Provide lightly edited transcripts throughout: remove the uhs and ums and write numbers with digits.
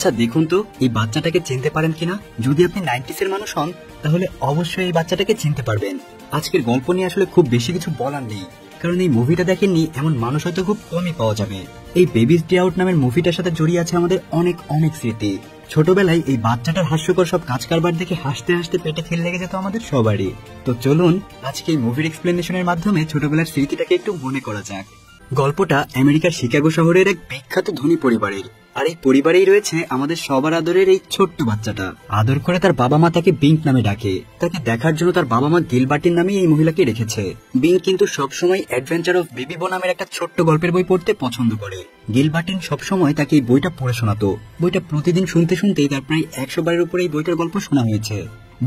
আচ্ছা দেখুন তো এই বাচ্চাটাকে চিনতে পারেন কিনা। যদি আপনি 90s এর মানুষ হন তাহলে অবশ্যই এই বাচ্চাটাকে চিনতে পারবেন। আজকের গল্প নিয়ে আসলে খুব বেশি কিছু বলার নেই, কারণ এই মুভিটা দেখেননি এমন মানুষ হয়তো খুব কমই পাওয়া যাবে। এই বেবিজ ডে আউট নামের মুভিটার সাথে জড়িয়ে আছে আমাদের অনেক অনেক স্মৃতি। ছোটবেলায় এই বাচ্চাটার হাস্যকর সব কাজ কারবার দেখে হাসতে হাসতে পেটে খিল লেগে যেত আমাদের সবারই। তো চলুন আজকে এই মুভির এক্সপ্লেনেশনের মাধ্যমে ছোটবেলার স্মৃতিটাকে একটু মনে করা যাক। গল্পটা আমেরিকার শিকাগো শহরের এক বিখ্যাত ধনী পরিবারের, আর এই পরিবারেই রয়েছে আমাদের সবার আদরের এই ছোট্ট বাচ্চাটা। আদর করে তার বাবা মা তাকে বিঙ্ক নামে ডাকে। তাকে দেখার জন্য তার বাবা মা গিলবার্টিন নামে এই মহিলাকে রেখেছে। বিঙ্ক কিন্তু সবসময় অ্যাডভেঞ্চার অফ বেবি বো নামের একটা ছোট্ট গল্পের বই পড়তে পছন্দ করে। গিলবার্টিন সবসময় তাকে এই বইটা পড়ে শোনাতো। বইটা প্রতিদিন শুনতে শুনতেই তার প্রায় 100 বারের উপরে এই বইটার গল্প শোনা হয়েছে।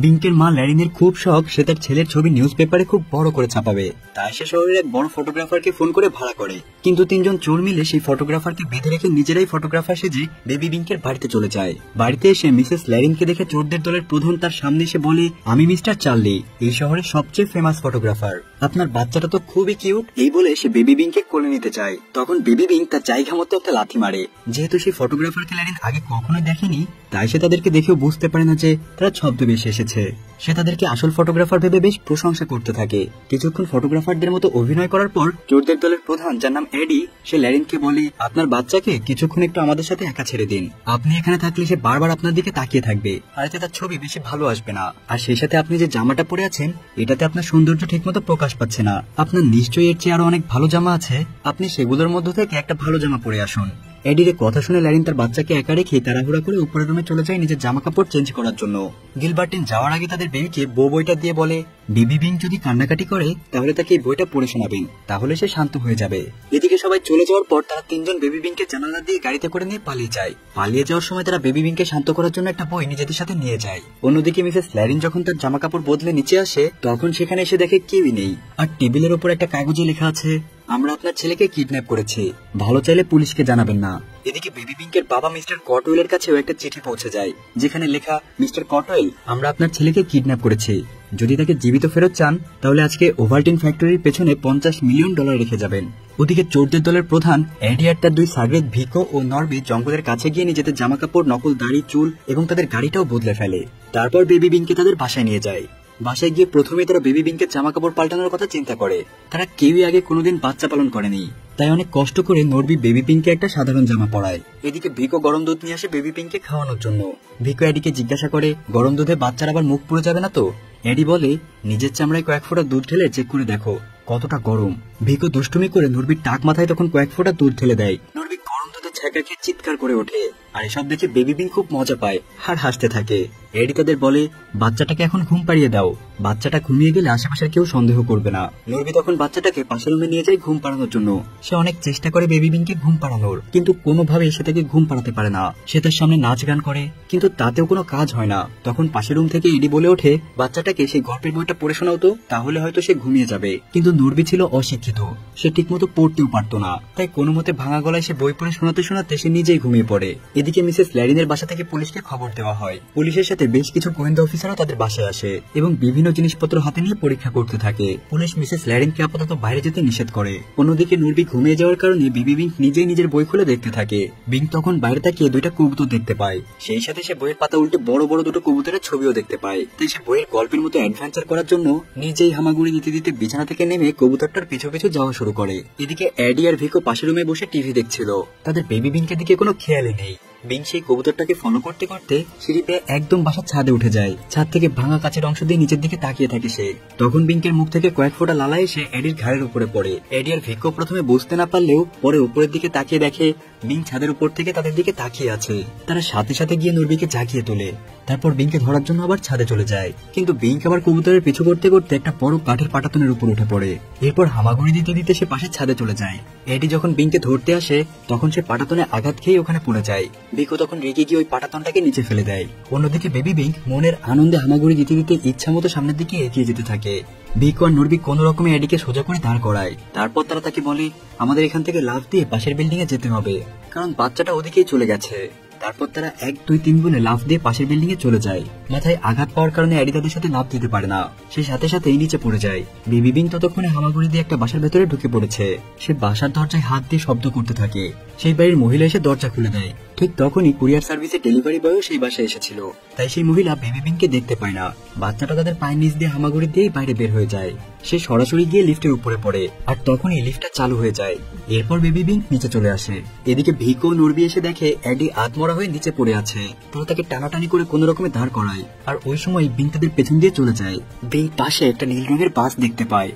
বিঙ্কের মা ল্যারিনের খুব শখ সে তার ছেলের ছবি নিউজ পেপারে খুব বড় করে ছাপাবে, তাই সে শহরের এক বড় ফটোগ্রাফারকে ফোন করে ভাড়া করে। কিন্তু 3 জন চোর মিলে সেই ফটোগ্রাফারকে বেঁধে রেখে নিজেরাই ফটোগ্রাফার সেজে বেবি বিঙ্কের বাড়িতে চলে যায়। বাড়িতে এসে মিসেস ল্যারিনকে দেখে চোরদের দলের প্রধান তার সামনে এসে বলে, আমি মিস্টার চার্লি, এই শহরের সবচেয়ে ফেমাস ফটোগ্রাফার। আপনার বাচ্চাটা তো খুবই কিউট। এই বলে সে বেবি বিঙ্ককে কোলে নিতে চায়। তখন বেবি বিঙ্ক তার জায়গা মতো একটা লাথি মারে। যেহেতু সেই ফটোগ্রাফারকে ল্যারিন আগে কখনোই দেখেনি, তাই সে তাদেরকে দেখেও বুঝতে পারে না যে তারা ছদ্মবেশে এসেছে। সে তাদেরকে আসল ফটোগ্রাফার ভেবে বেশ প্রশংসা করতে থাকে। কিছুক্ষণ ফটোগ্রাফারদের মতো অভিনয় করার পর চোরদের দলের প্রধান, যার নাম এডি, সে ল্যারিনকে বলে, আপনার বাচ্চাকে কিছুক্ষণ একটু আমাদের সাথে একা ছেড়ে দিন। আপনি এখানে থাকলে সে বারবার আপনার দিকে তাকিয়ে থাকবে, আর এতে তার ছবি বেশি ভালো আসবে না। আর সেই সাথে আপনি যে জামাটা পরে আছেন এটাতে আপনার সৌন্দর্য ঠিকমতো প্রকাশ পাচ্ছে না। আপনার নিশ্চয়ই এর চেয়ে আরো অনেক ভালো জামা আছে, আপনি সেগুলোর মধ্য থেকে একটা ভালো জামা পরে আসুন। এডির কথা শুনে ল্যারিন তার বাচ্চাকে একা রেখে তাড়াহুড়া করে উপরের রুমে চলে যায় নিজের জামা কাপড় চেঞ্জ করার জন্য। গিলবার্টিন যাওয়ার আগে তাদের বেবিকে বইটা দিয়ে বলে, বেবি বিঙ্ক যদি কান্নাকাটি করে তাহলে তাকে এই বইটা পড়ে শোনাবেন, তাহলে সে শান্ত হয়ে যাবে। এদিকে সবাই চলে যাওয়ার পর তারা 3 জন বেবি বিঙ্ককে জানালা দিয়ে গাড়িতে করে নিয়ে পালিয়ে যায়। পালিয়ে যাওয়ার সময় তারা বেবি বিঙ্ককে শান্ত করার জন্য একটা বই নিজেদের সাথে নিয়ে যায়। অন্যদিকে মিসেস ল্যারিন যখন তার জামা কাপড় বদলে নিচে আসে তখন সেখানে এসে দেখে কেউই নেই, আর টেবিলের ওপর একটা কাগজে লেখা আছে, আমরা আপনার ছেলেকে কিডন্যাপ করেছি, ভালো চাইলে পুলিশকে জানাবেন না। এদিকে বেবি বিঙ্কের বাবা মিস্টার কটওয়েলের কাছেও একটা চিঠি পৌঁছে যায়, যেখানে লেখা, মিস্টার কটওয়েল, আমরা আপনার ছেলেকে কিডন্যাপ করেছি। যদি তাকে জীবিত ফেরত চান তাহলে আজকে ওভালটিন ফ্যাক্টরির পেছনে $50 মিলিয়ন রেখে যাবেন। ওদিকে চোরদের দলের প্রধান এডি আর তার 2 সার্ভেন্ট ভিকো ও নরবি জঙ্গলের কাছে গিয়ে নিজেদের জামা কাপড়, নকল দাড়ি, চুল এবং তাদের গাড়িটাও বদলে ফেলে। তারপর বেবি বিঙ্ককে তাদের বাসায় নিয়ে যায়। বাসায় গিয়ে প্রথমে তারা বেবি বিঙ্কের জামা কাপড় পাল্টানোর কথা চিন্তা করে। তারা কেউই আগে কোনোদিন বাচ্চা পালন করেনি, তাই অনেক কষ্ট করে নরবি বেবি পিঙ্ককে একটা সাধারণ জামা পরায়। এদিকে ভিকো গরম দুধ নিয়ে আসে বেবি পিঙ্ককে খাওয়ানোর জন্য। ভিকো এডিকে জিজ্ঞাসা করে, গরম দুধে বাচ্চার আবার মুখ পুড়ে যাবে না তো? এডি বলে, নিজের চামড়ায় কয়েক ফোঁটা দুধ ঢেলে চেক করে দেখো কতটা গরম। ভিকো দুষ্টুমি করে নরবির টাক মাথায় তখন কয়েক ফোঁটা দুধ ঢেলে দেয়। নরবি গরম দুধে ছ্যাঁকা খেয়ে চিৎকার করে ওঠে, আর এসব দেখে বেবি পিঙ্ক খুব মজা পায় আর হাসতে থাকে। এডি তাদের বলে, বাচ্চাটাকে এখন ঘুম পাড়িয়ে দাও, বাচ্চাটা ঘুমিয়ে গেলে আশেপাশের কেউ সন্দেহ করবে না। নরবি তখন বাচ্চাটাকে পাশের রুমে নিয়ে যায় ঘুম পাড়ানোর জন্য। সে অনেক চেষ্টা করে বেবি বিঙ্ককে ঘুম পাড়ানোর, কিন্তু কোনোভাবেই সে তাকে ঘুম পাড়াতে পারে না। সে তার সামনে নাচ গান করে, কিন্তু তাতেও কোনো কাজ হয় না। তখন পাশের রুম থেকে এডি বলে ওঠে, বাচ্চাটাকে সেই গল্পের বইটা পড়ে শোনাও তো, তাহলে হয়তো সে ঘুমিয়ে যাবে। কিন্তু নরবি ছিল অশিক্ষিত, সে ঠিকমতো পড়তেও পারতো না, তাই কোনো মতে ভাঙা গলায় সে বই পড়ে শোনাতে শোনাতে সে নিজেই ঘুমিয়ে পড়ে। এদিকে মিসেস ল্যারিনের বাসা থেকে পুলিশকে খবর দেওয়া হয়। পুলিশের সাথে বেশ কিছু গোয়েন্দা অফিসারও তাদের বাসায় আসে এবং বিভিন্ন জিনিসপত্র হাতে নিয়ে পরীক্ষা করতে থাকে। পুলিশ মিসেস ল্যারিনকে আপাতত বাইরে যেতে নিষেধ করে। অন্যদিকে নরবি ঘুমিয়ে যাওয়ার কারণে বেবি বিঙ্ক নিজেই নিজের বই খুলে দেখতে থাকে। বিঙ্ক তখন বাইরে তাকিয়ে 2টা কবুতর দেখতে পায়। সেই সাথে সে বইয়ের পাতা উল্টে বড় বড় 2টো কবুতরের ছবিও দেখতে পায়। তাই সে বইয়ের গল্পের মতো অ্যাডভেঞ্চার করার জন্য নিজেই হামাগুড়ি দিতে দিতে বিছানা থেকে নেমে কবুতরটার পিছু পিছু যাওয়া শুরু করে। এদিকে এডি আর ভিকো পাশের রুমে বসে টিভি দেখছিল। তাদের বেবি বিঙ্কের দিকে কোনো খেয়ালই নেই। বিঙ্ক সেই কবুতরটাকে ফলো করতে করতে সিঁড়ি পেয়ে একদম বাসার ছাদে উঠে যায়। ছাদ থেকে ভাঙা কাচের অংশ দিয়ে নিচের দিকে তাকিয়ে থাকে সে। তখন বিঙ্কের মুখ থেকে কয়েক ফোঁটা লালা এসে এডির ঘাড়ের উপরে পড়ে। এডি আর ভিকো প্রথমে বুঝতে না পারলেও পরে উপরের দিকে তাকিয়ে দেখে বিঙ্ক ছাদের উপর থেকে তাদের দিকে তাকিয়ে আছে। তারা সাথে সাথে গিয়ে নরবিকে জাগিয়ে তোলে। তারপর বিঙ্ককে ধরার জন্য আবার ছাদে চলে যায়, কিন্তু বিঙ্ক আবার কবুতরের পিছু করতে করতে একটা বড় কাঠের পাটাতনের উপর উঠে পড়ে। এরপর হামাগুড়ি দিতে দিতে সে পাশের ছাদে চলে যায়। এডি যখন বিঙ্ককে ধরতে আসে তখন সে পাটাতনে আঘাত খেয়ে ওখানে পড়ে যায়। ভিকো তখন রেগে গিয়ে ওই পাটাতনটাকে নিচে ফেলে দেয়। অন্যদিকে বেবি বিঙ্ক মনের আনন্দে হামাগুড়ি দিতে দিতে ইচ্ছা মতো সামনের দিকে এগিয়ে যেতে থাকে। ভিকো আর নরবি কোন রকমে এডিকে সোজা করে দাঁড় করায়। তারপর তারা তাকে বলে, আমাদের এখান থেকে লাফ দিয়ে পাশের বিল্ডিং এ যেতে হবে, কারণ বাচ্চাটা ওদিকেই চলে গেছে। তারপর তারা 1, 2, 3 বলে লাফ দিয়ে পাশের বিল্ডিং এ চলে যায়। মাথায় আঘাত পাওয়ার কারণে এডি তাদের সাথে লাফ দিতে পারে না, সে সাথে সাথেই নিচে পড়ে যায়। বেবি বিং ততক্ষণে হামাগুড়ি দিয়ে একটা বাসার ভেতরে ঢুকে পড়েছে। সে বাসার দরজায় হাত দিয়ে শব্দ করতে থাকে। সেই বাড়ির মহিলা এসে দরজা খুলে দেয়। ঠিক তখনই কুরিয়ার সার্ভিসে ডেলিভারি বয়ও সেই বাসায় এসেছিল। তাই সেই মহিলা বেবি বিংকে দেখতে পায় না। বাচ্চাটা তাদের পায়ের নিচ দিয়ে হামাগুড়ি দিয়েই বাইরে বের হয়ে যায়। সে সরাসরি গিয়ে লিফটের উপরে পড়ে, আর তখনই লিফটটা চালু হয়ে যায়। এরপর বেবি বিং নিচে চলে আসে। এদিকে ভিকো নরবি এসে দেখে এডি আত্মরা হয়ে নিচে পড়ে আছে। তারা তাকে টানাটানি করে কোন রকমে দাঁড় করায়, আর ওই সময় বিং তাদের পেছন দিয়ে চলে যায়। বিং পাশে একটা নীল রঙের বাস দেখতে পায়,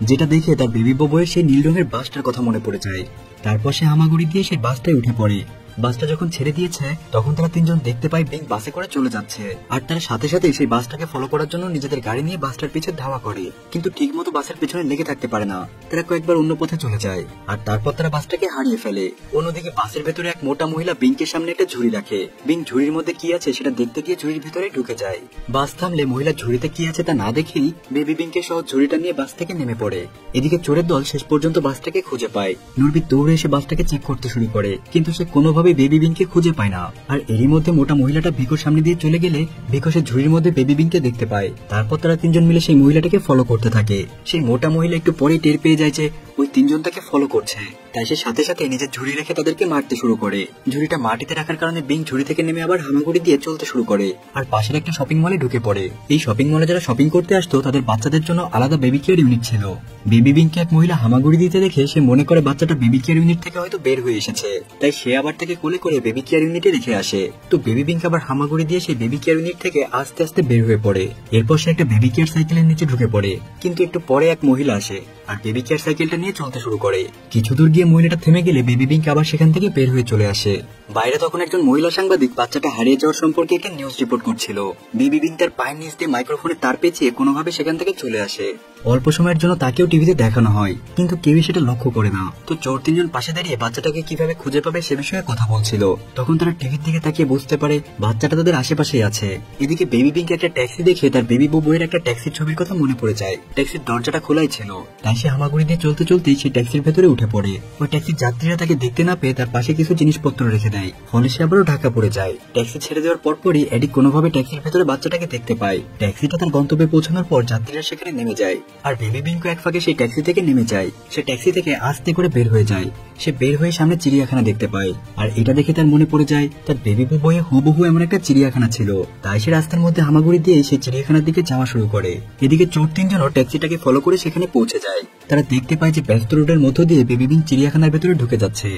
যেটা দেখে তার বেবি বউয়ের সেই নীল রঙের বাসটার কথা মনে পড়ে যায়। তারপর সে হামাগুড়ি দিয়ে সেই বাসটায় উঠে পড়ে। বাসটা যখন ছেড়ে দিয়েছে তখন তারা তিনজন দেখতে পায় বিং বাসে করে চলে যাচ্ছে, আর তারা সাথে সাথে সেই বাসটাকে ফলো করার জন্য নিজেদের গাড়ি নিয়ে বাসটার পিছে ধাওয়া করে, কিন্তু ঠিক মতো বাসের পেছনে লেগে থাকতে পারে না। তারা কয়েকবার অন্য পথে চলে যায়, আর তারপর তারা বাসটাকে হারিয়ে ফেলে। অন্যদিকে বাসের ভেতরে এক মোটা মহিলা বিংকের সামনে একটা ঝুড়ি রাখে। বিং ঝুড়ির মধ্যে কি আছে সেটা দেখতে গিয়ে ঝুড়ির ভিতরে ঢুকে যায়। বাস থামলে মহিলা ঝুড়িতে কি আছে তা না দেখেই বেবি বিংকে সহ ঝুড়িটা নিয়ে বাস থেকে নেমে পড়ে। এদিকে চোরের দল শেষ পর্যন্ত বাসটাকে খুঁজে পায়। নরবি দৌড়ে এসে বাসটাকে চেক করতে শুরু করে, কিন্তু সে কোনোভাবে বেবি বিংকে খুঁজে পায় না। আর এরই মধ্যে মোটা মহিলাটা ভিকোর সামনে দিয়ে চলে গেলে ভিকো সে ঝুড়ির মধ্যে বেবি বিংকে দেখতে পায়। তারপর তারা তিনজন মিলে সেই মহিলাটাকে ফলো করতে থাকে। সেই মোটা মহিলা একটু পরেই টের পেয়ে যায় যে ওই তিনজন তাকে ফলো করছে, তাই সে সাথে সাথে নিজের ঝুড়ি রেখে তাদেরকে মারতে শুরু করে। ঝুড়িটা মাটিতে রাখার কারণে বিং ঝুড়ি থেকে নেমে আবার হামাগুড়ি দিয়ে চলতে শুরু করে, আর পাশের একটা শপিং মলে ঢুকে পড়ে। এই শপিং মলে যারা শপিং করতে আসতো তাদের বাচ্চাদের জন্য আলাদা বেবি কেয়ার ইউনিট ছিল। বেবি বিংকে এক মহিলা হামাগুড়ি দিতে দেখে সে মনে করে বাচ্চাটা বেবি কেয়ার ইউনিট থেকে হয়তো বের হয়ে এসেছে, তাই সে আবার তাকে কোলে করে বেবি কেয়ার ইউনিটে রেখে আসে। তো বেবি বিংক আবার হামাগুড়ি দিয়ে সেই বেবি কেয়ার ইউনিট থেকে আস্তে আস্তে বের হয়ে পড়ে। এরপর সে একটা বেবি কেয়ার সাইকেলের নিচে ঢুকে পড়ে, কিন্তু একটু পরে এক মহিলা আসে আর বেবি কেয়ার সাইকেলটা নিয়ে চলতে শুরু করে। কিছু দূর গিয়ে মহিলাটা থেমে গেলে বেবি বিংক আবার সেখান থেকে বের হয়ে চলে আসে। বাইরে তখন একজন মহিলা সাংবাদিক বাচ্চাটা হারিয়ে যাওয়ার সম্পর্কে একটা নিউজ রিপোর্ট করছিল। বেবি বিংক তার পায়ের নিচ দিয়ে মাইক্রোফোনে তার পেঁচিয়ে কোনোভাবে সেখান থেকে চলে আসে। অল্প সময়ের জন্য তাকেও টিভিতে দেখানো হয়, কিন্তু কেউই সেটা লক্ষ্য করে না। তো চোর তিনজন পাশে দাঁড়িয়ে বাচ্চাটাকে কিভাবে খুঁজে পাবে সে বিষয়ে কথা বলছিল। তখন তারা টিভির দিকে তাকিয়ে বুঝতে পারে বাচ্চাটা তাদের আশেপাশেই আছে। এদিকে বেবি বিংক একটা ট্যাক্সি দেখে তার বেবি বউয়ের একটা ট্যাক্সির ছবির কথা মনে পড়ে যায়। ট্যাক্সির দরজাটা খোলাই ছিল, তাই সে হামাগুড়ি দিয়ে চলতে চলতেই সেই ট্যাক্সির ভেতরে উঠে পড়ে। ওই ট্যাক্সির যাত্রীরা তাকে দেখতে না পেয়ে তার পাশে কিছু জিনিসপত্র রেখে দেয়, ফলে সে আবারও ঢাকা পড়ে যায়। ট্যাক্সি ছেড়ে দেওয়ার পরপরই এডি কোনোভাবে ট্যাক্সির ভেতরে বাচ্চাটাকে দেখতে পায়। ট্যাক্সিটা তার গন্তব্যে পৌঁছানোর পর যাত্রীরা সেখানে নেমে যায়, আর বেবি বিংক এক ফাঁকে সেই ট্যাক্সি থেকে নেমে যায়। সে ট্যাক্সি থেকে আস্তে করে বের হয়ে যায়। সে বের হয়ে সামনে চিড়িয়াখানা দেখতে পায়, আর এটা দেখে তার মনে পড়ে যায় তার বেবি বউয়ে হুবহু এমন একটা চিড়িয়াখানা ছিল। তাই সে রাস্তার মধ্যে হামাগুড়ি দিয়ে সেই চিড়িয়াখানার দিকে যাওয়া শুরু করে। এদিকে চোর তিনজনও ট্যাক্সিটাকে ফলো করে সেখানে পৌঁছে যায়। তারা দেখতে পায় যে ব্যস্ত রোডের মধ্য দিয়ে বেবি বিংক চিড়িয়াখানার ভেতরে ঢুকে যাচ্ছে।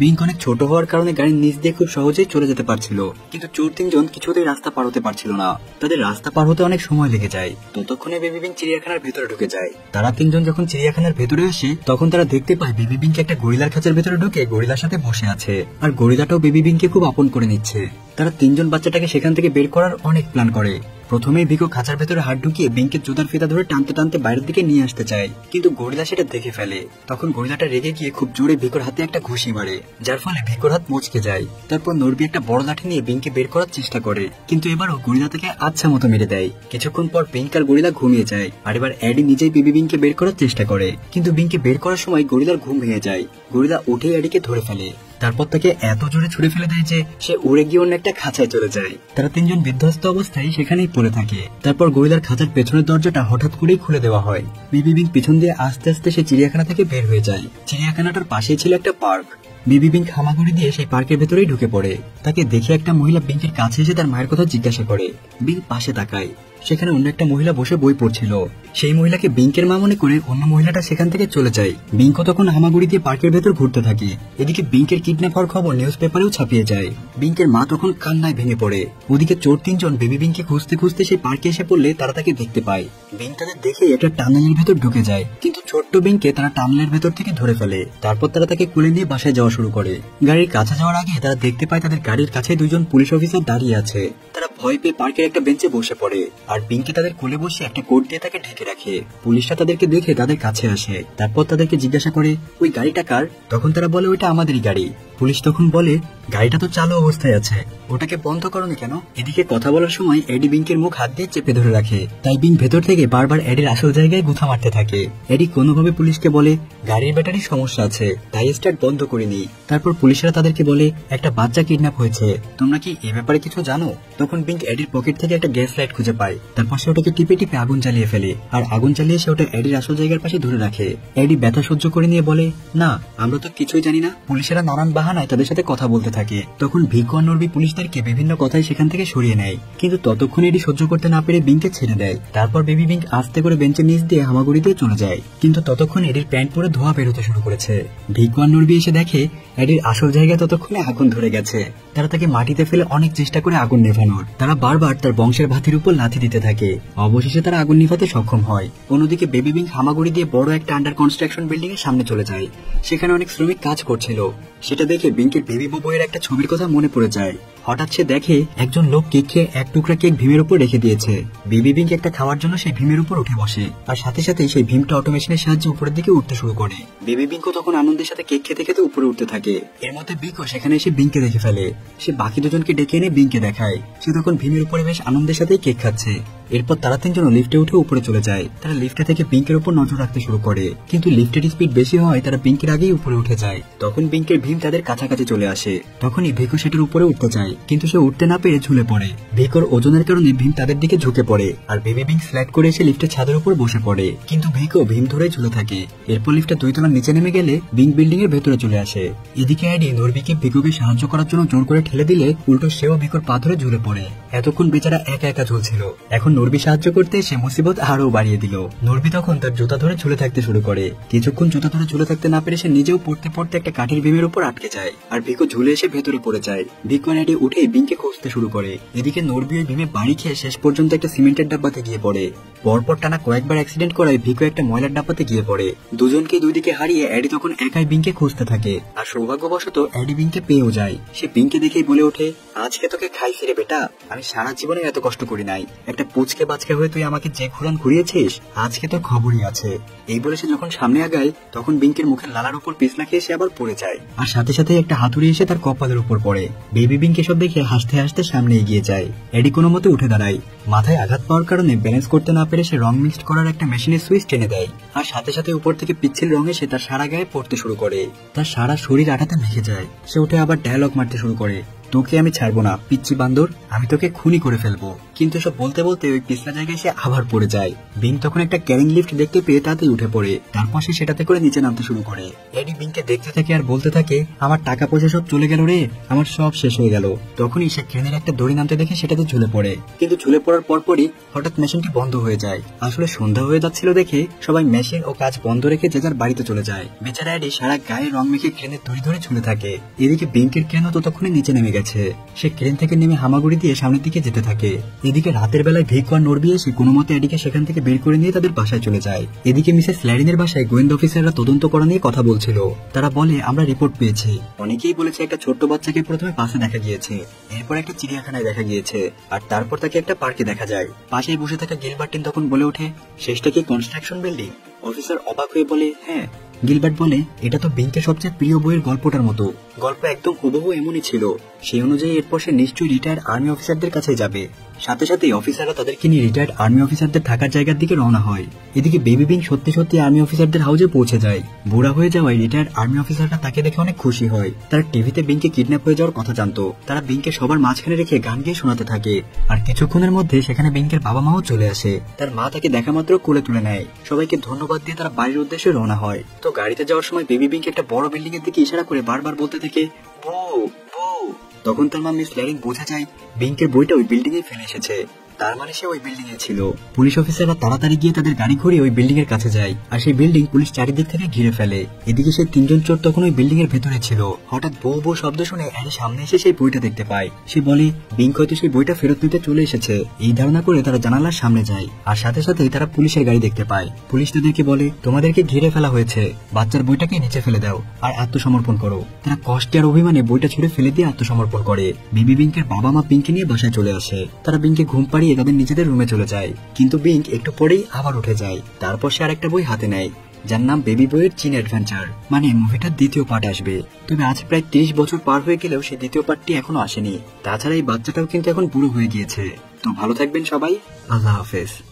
বিংক অনেক ছোট হওয়ার কারণে গাড়ির নিচ দিয়ে খুব সহজেই চলে যেতে পারছিল, কিন্তু চোর তিনজন কিছুতেই রাস্তা পার হতে পারছিল না। তাদের রাস্তা পার হতে অনেক সময় লেগে যায়। ততক্ষণে বেবি বিংক চিড়িয়াখানার ভেতরে ঢুকে যায়। তারা তিনজন যখন চিড়িয়াখানার ভেতরে আসে তখন তারা দেখতে পায় বেবি বিংক একটা গরিলার খাঁচার ভেতরে ঢুকে গরিলার সাথে বসে আছে, আর গরিলাটাও বেবি বিংককে খুব আপন করে নিচ্ছে। তারা তিনজন বাচ্চাটাকে সেখান থেকে বের করার অনেক প্ল্যান করে। প্রথমেই ভিকো খাঁচার ভেতরে হাত ঢুকিয়ে বিংকের জুতার ফিতা ধরে টানতে টানতে বাইরের দিকে নিয়ে আসতে চায়, কিন্তু গরিলা সেটা দেখে ফেলে। তখন গরিলাটা রেগে গিয়ে খুব জোরে ভিকোর হাতে একটা ঘুষি মারে, যার ফলে ভিকোর হাত মুচকে যায়। তারপর নরবি একটা বড় লাঠি নিয়ে বিংকে বের করার চেষ্টা করে, কিন্তু এবারও গরিলা তাকে আচ্ছা মতো মেরে দেয়। কিছুক্ষণ পর বিংক আর গরিলা ঘুমিয়ে যায়, আর এবার এডি নিজেই বেবি বিংকে বের করার চেষ্টা করে, কিন্তু বিংকে বের করার সময় গরিলার ঘুম ভেঙে যায়। গরিলা উঠে এডিকে ধরে ফেলে, তারপর তাকে এত জোরে ছুড়ে ফেলে দেয় যে সে উড়ে গিয়ে অন্য একটা খাঁচায় চলে যায়। তারা তিনজন বিধ্বস্ত অবস্থায় সেখানেই পড়ে থাকে। তারপর গরিলার খাঁচার পেছনের দরজাটা হঠাৎ করেই খুলে দেওয়া হয়। বেবি বিংক পিছন দিয়ে আস্তে আস্তে সে চিড়িয়াখানা থেকে বের হয়ে যায়। চিড়িয়াখানাটার পাশেই ছিল একটা পার্ক। বেবি বিংক হামাগুড়ি দিয়ে সেই পার্কের ভেতরেই ঢুকে পড়ে। তাকে দেখে একটা মহিলা বিংকের কাছে এসে তার মায়ের কথা জিজ্ঞাসা করে। বিংক পাশে তাকায়, সেখানে অন্য একটা মহিলা বসে বই পড়ছিল। সেই মহিলাকে বিংকের মা মনে করে অন্য মহিলাটা সেখান থেকে চলে যায়। বিংকও তখন হামাগুড়ি দিয়ে পার্কের ভেতর ঘুরতে থাকে। এদিকে বিংকের কিডন্যাপ হওয়ার খবর নিউজ পেপারেও ছাপিয়ে যায়। বিংকের মা তখন কান্নায় ভেঙে পড়ে। ওদিকে চোর তিনজন বেবি বিংকে খুঁজতে খুঁজতে সেই পার্কে এসে পড়লে তারা তাকে দেখতে পায়। বিংক তাদের দেখে একটা টানেলের ভেতর ঢুকে যায়, কিন্তু ছোট্ট বিংকে তারা টানেলের ভেতর থেকে ধরে ফেলে। তারপর তারা তাকে কোলে নিয়ে বাসায় যাওয়া শুরু করে। গাড়ির কাছে যাওয়ার আগে তারা দেখতে পায় তাদের গাড়ির কাছে দুইজন পুলিশ অফিসার দাঁড়িয়ে আছে। তারা ভয় পেয়ে পার্কের একটা বেঞ্চে বসে পড়ে, আর বিংকে তাদের কোলে বসে একটা কোট দিয়ে তাকে ঢেকে রাখে। পুলিশরা তাদেরকে দেখে তাদের কাছে আসে। তারপর তাদেরকে জিজ্ঞাসা করে ওই গাড়িটা কার? তখন তারা বলে ওইটা আমাদেরই গাড়ি। পুলিশ তখন বলে গাড়িটা তো চালু অবস্থায় আছে, ওটাকে বন্ধ করোনি কেন? এদিকে কথা বলার সময় এডি বিঙ্কের মুখ হাত দিয়ে চেপে ধরে রাখে, তাই বিঙ্ক ভেতর থেকে বারবার এডির আসল জায়গায় গুঁথা মারতে থাকে। এডি কোনোভাবে পুলিশকে বলে গাড়ির ব্যাটারি সমস্যা আছে, তাই স্টার্ট বন্ধ করিনি। তারপর পুলিশরা তাদেরকে বলে একটা বাচ্চা কিডন্যাপ হয়েছে, তোমরা কি এ ব্যাপারে কিছু জানো? তখন বিঙ্ক এডির পকেট থেকে একটা গ্যাস লাইট খুঁজে পায়, তারপর সে ওটাকে টিপে টিপে আগুন জ্বালিয়ে ফেলে, আর আগুন জ্বালিয়ে সে ওটা এডির আসল জায়গার পাশে ধরে রাখে। এডি ব্যথা সহ্য করে নিয়ে বলে না, আমরা তো কিছুই জানি না। পুলিশেরা নানান বাহানায় তাদের সাথে কথা বলতে থাকে। তখন ভিকো আর নরবি পুলিশদেরকে বিভিন্ন কথাই সেখান থেকে সরিয়ে নেয়, কিন্তু ততক্ষণ এডি সহ্য করতে না পেরে বিঙ্ককে ছেড়ে দেয়। তারপর বেবি বিঙ্ক আস্তে করে বেঞ্চের নিচ দিয়ে হামাগুড়ি দিয়ে চলে যায়, কিন্তু ততক্ষণ এডির প্যান্ট পরে ধোয়া বেরোতে শুরু করেছে। ভিকো আর নরবি এসে দেখে এডির আসল জায়গায় ততক্ষণে আগুন ধরে গেছে। তারা তাকে মাটিতে ফেলে অনেক চেষ্টা করে আগুন নেভানোর, তারা বারবার তার বংশের ভাতির উপর লাথি দিতে থাকে। অবশেষে তারা আগুন নিভাতে সক্ষম হয়। অন্যদিকে বেবি বিঙ্ক হামাগুড়ি দিয়ে বড় একটা আন্ডার কনস্ট্রাকশন বিল্ডিং এর সামনে চলে যায়। সেখানে অনেক শ্রমিক কাজ করছিল। সেটা দেখে বিঙ্কের বেবি বউয়ের একটা ছবির কথা মনে পড়ে যায়। হঠাৎ সে দেখে একজন লোক কেক খেয়ে এক টুকরা কেক ভীমের উপর রেখে দিয়েছে। বেবি বিঙ্ক একটা খাওয়ার জন্য সেই ভীমের উপর উঠে বসে, আর সাথে সাথে সেই ভীমটা অটোমেশনের সাহায্যে উপরের দিকে উঠতে শুরু করে। বেবি বিঙ্কও তখন আনন্দের সাথে কেক খেতে খেতে উপরে উঠতে থাকে। এর মধ্যে বিঙ্কও সেখানে এসে বিঙ্ককে দেখে ফেলে। সে বাকি দুজনকে ডেকে এনে বিঙ্ককে দেখায়। সে তখন ভীমের উপরে বেশ আনন্দের সাথে কেক খাচ্ছে। এরপর তারা তিনজন লিফটে উঠে উপরে চলে যায়। তারা লিফটে থেকে বিঙ্কের উপর নজর রাখতে শুরু করে, কিন্তু লিফটের স্পিড বেশি হয় তারা বিঙ্কের আগেই উপরে উঠে যায়। তখন বিঙ্কের ভীম তাদের কাছাকাছি চলে আসে। তখনই ভিকো সেটার উপরে উঠতে চায়, কিন্তু সে উঠতে না পেরে ঝুলে পড়ে। ভিকোর ওজনের কারণে ভীম তাদের দিকে ঝুঁকে পড়ে, আর বেবি বিঙ্ক স্লাইড করে এসে লিফটের ছাদের উপর বসে পড়ে, কিন্তু ভিকো ভীম ধরে ঝুলে থাকে। এরপর লিফটটা 2 তলা নিচে নেমে গেলে বিঙ্ক বিল্ডিং এর ভেতরে চলে আসে। এদিকে এডি নরবিকে ভিকোকে সাহায্য করার জন্য জোর করে ঠেলে দিলে উল্টো সেও ভিকোর পা ধরে ঝুলে পড়ে। এতক্ষণ বেচারা একা একা ঝুলছিল, এখন নরবি সাহায্য করতে সে মুসিবত আরো বাড়িয়ে দিল। নরবি তখন তার জুতা ধরে ঝুলে থাকতে শুরু করে। কিছুক্ষণ জুতা ধরে ঝুলে থাকতে না পেরে সে নিজেও পড়তে পড়তে একটা কাঠের ভীমের উপর আটকে যায়, আর ভিকো ঝুলে এসে ভেতরে পড়ে যায়। ভিকো আর এডি উঠে বিঙ্ককে খুঁজতে শুরু করে। এদিকে নরবি ওই ভীমে বাড়ি খেয়ে শেষ পর্যন্ত একটা সিমেন্টের ডাব্বাতে গিয়ে পড়ে। পরপর টানা কয়েকবার অ্যাক্সিডেন্ট করায় ভিকো একটা ময়লার ডাব্বাতে গিয়ে পড়ে। দুজনকে দুই দিকে হারিয়ে এডি তখন একাই বিঙ্ককে খুঁজতে থাকে, আর সৌভাগ্যবশত এডি বিঙ্ককে পেয়েও যায়। সে বিঙ্ককে দেখেই বলে ওঠে, আজকে তোকে খাইছি রে বেটা, আমি সারা জীবনে এত কষ্ট করি নাই। একটা পুচকে বাচকে হয়ে তুই আমাকে যে ঘুরান ঘুরিয়েছিস, আজকে তোর খবরই আছে। এই বলে সে যখন সামনে আগায় তখন বিঙ্কের মুখের লালার উপর পিছলা খেয়ে সে আবার পড়ে যায়, আর সাথে সাথে একটা হাতুড়ি এসে তার কপালের উপর পড়ে। বেবি বিঙ্ক এসব দেখে হাসতে হাসতে সামনে এগিয়ে যায়। এডি কোনো মতে উঠে দাঁড়ায়। মাথায় আঘাত পাওয়ার কারণে ব্যালেন্স করতে না পেরে সে রং মিক্সড করার একটা মেশিনের সুইচ টেনে দেয়, আর সাথে সাথে উপর থেকে পিচ্ছিল রং এসে তার সারা গায়ে পড়তে শুরু করে। তার সারা শরীর আঠাতে মেখে যায়। সে উঠে আবার ডায়লগ মারতে শুরু করে, তোকে আমি ছাড়বো না পিচ্চি বান্দর, আমি তোকে খুনি করে ফেলবো। কিন্তু সব বলতে বলতে ওই পিছলা জায়গায় সে আবার পড়ে যায়। বিঙ্ক তখন একটা ক্যারিং লিফট দেখতে পেয়ে তাতেই উঠে পড়ে। তারপর সে সেটাতে করে নিচে নামতে শুরু করে। এডি বিঙ্ককে দেখতে থাকে আর বলতে থাকে, আমার টাকা পয়সা সব চলে গেল রে, আমার সব শেষ হয়ে গেল। তখনই সে ক্রেনের একটা দড়ি নামতে দেখে সেটাতে ঝুলে পড়ে, কিন্তু ঝুলে পড়ার পরপরই হঠাৎ মেশিনটি বন্ধ হয়ে যায়। আসলে সন্ধ্যা হয়ে যাচ্ছিল দেখে সবাই মেশিন ও কাজ বন্ধ রেখে যে যার বাড়িতে চলে যায়। বেচারা এডি সারা গায়ে রং মেখে ক্রেনের দড়ি ধরে ঝুলে থাকে। এদিকে বিঙ্কের ক্রেনও ততক্ষণে নিচে নেমে গেছে। সে ক্রেন থেকে নেমে হামাগুড়ি দিয়ে সামনের দিকে যেতে থাকে। এদিকে রাতের বেলায় ভিকো আর নরবি এসে কোনো মতে এডিকে সেখান থেকে বের করে নিয়ে তাদের বাসায় চলে যায়। এদিকে মিসেস ল্যারিনের বাসায় গোয়েন্দা অফিসাররা তদন্ত করা নিয়ে কথা বলছিল। তারা বলে, আমরা রিপোর্ট পেয়েছি। অনেকেই বলেছে একটা ছোট্ট বাচ্চাকে প্রথমে পাশে দেখা গিয়েছে, এরপর একটা চিড়িয়াখানায় দেখা গিয়েছে, আর তারপর তাকে একটা পার্কে দেখা যায়। পাশেই বসে থাকা গিলবার্টিন তখন বলে ওঠে, শেষটা কি কনস্ট্রাকশন বিল্ডিং? অফিসার অবাক হয়ে বলে, হ্যাঁ। গিলবার্ট বলে, এটা তো বিঙ্কের সবচেয়ে প্রিয় বইয়ের গল্পটার মতো। গল্প একদম হুবহু এমনই ছিল। সেই অনুযায়ী এরপর সে নিশ্চয়ই রিটায়ার্ড আর্মি অফিসারদের কাছে যাবে। সাথে সাথে অফিসাররা তাদেরকে নিয়ে রিটায়ার্ড আর্মি অফিসারদের থাকার জায়গার দিকে রওনা হয়। এদিকে বেবি বিঙ্ক সত্যি সত্যি আর্মি অফিসারদের হাউজে পৌঁছে যায়। বুড়া হয়ে যাওয়ায় রিটায়ার্ড আর্মি অফিসাররা তাকে দেখে অনেক খুশি হয়। তারা টিভিতে বিঙ্কে কিডন্যাপ হয়ে যাওয়ার কথা জানতো। তারা বিঙ্কে সবার মাঝখানে রেখে গান গিয়ে শোনাতে থাকে, আর কিছুক্ষণের মধ্যে সেখানে বিঙ্কের বাবা মাও চলে আসে। তার মা তাকে দেখা মাত্র কোলে তুলে নেয়। সবাইকে ধন্যবাদ দিয়ে তারা বাড়ির উদ্দেশ্যে রওনা হয়। তো গাড়িতে যাওয়ার সময় বেবি বিঙ্ক একটা বড় বিল্ডিং এর দিকে ইশারা করে বারবার বলতে থাকে, বউ বউ। তখন তার মা মিস ল্যারিং বোঝা যায় বিঙ্কের বইটা ওই বিল্ডিং এ ফেলে এসেছে। তার মানে সে ওই বিল্ডিং এ ছিল। পুলিশ অফিসাররা তাড়াতাড়ি গিয়ে তাদের গাড়ি ঘুরিয়ে ওই বিল্ডিং এর কাছে যায়, আর সেই বিল্ডিং পুলিশ চারিদিক থেকে ঘিরে ফেলে। এদিকে সেই তিনজন চোর তখন ওই বিল্ডিং এর ভেতরে ছিল। হঠাৎ বউ বউ শব্দ শুনে এর সামনে এসে সেই বইটা দেখতে পায়। সে বলে, বিঙ্ক হয়তো সেই বইটা ফেরত নিতে চলে এসেছে। এই ধারণা করে তারা জানালার সামনে যায়, আর সাথে সাথেই তারা পুলিশের গাড়ি দেখতে পায়। পুলিশ তাদেরকে বলে, তোমাদেরকে ঘিরে ফেলা হয়েছে, বাচ্চার বইটাকে নিচে ফেলে দাও আর আত্মসমর্পণ করো। তারা কষ্টে আর অভিমানে বইটা ছুড়ে ফেলে দিয়ে আত্মসমর্পণ করে। বেবি বিঙ্কের বাবা মা বিঙ্ককে নিয়ে বাসায় চলে আসে। তারা বিঙ্ককে ঘুম পাড়িয়ে তাদের নিজেদের রুমে চলে যায়, কিন্তু বিঙ্ক একটু পরেই আবার উঠে যায়। তারপর সে আরেকটা বই হাতে নেয়। যার নাম বেবি বয়ের চীন অ্যাডভেঞ্চার, মানে মুভিটার দ্বিতীয় পার্ট আসবে। তবে আজ প্রায় 30 বছর পার হয়ে গেলেও সেই দ্বিতীয় পার্টটি এখনো আসেনি। তাছাড়া এই বাচ্চাটাও কিন্তু এখন বুড়ো হয়ে গিয়েছে। তো ভালো থাকবেন সবাই, আল্লাহ হাফেজ।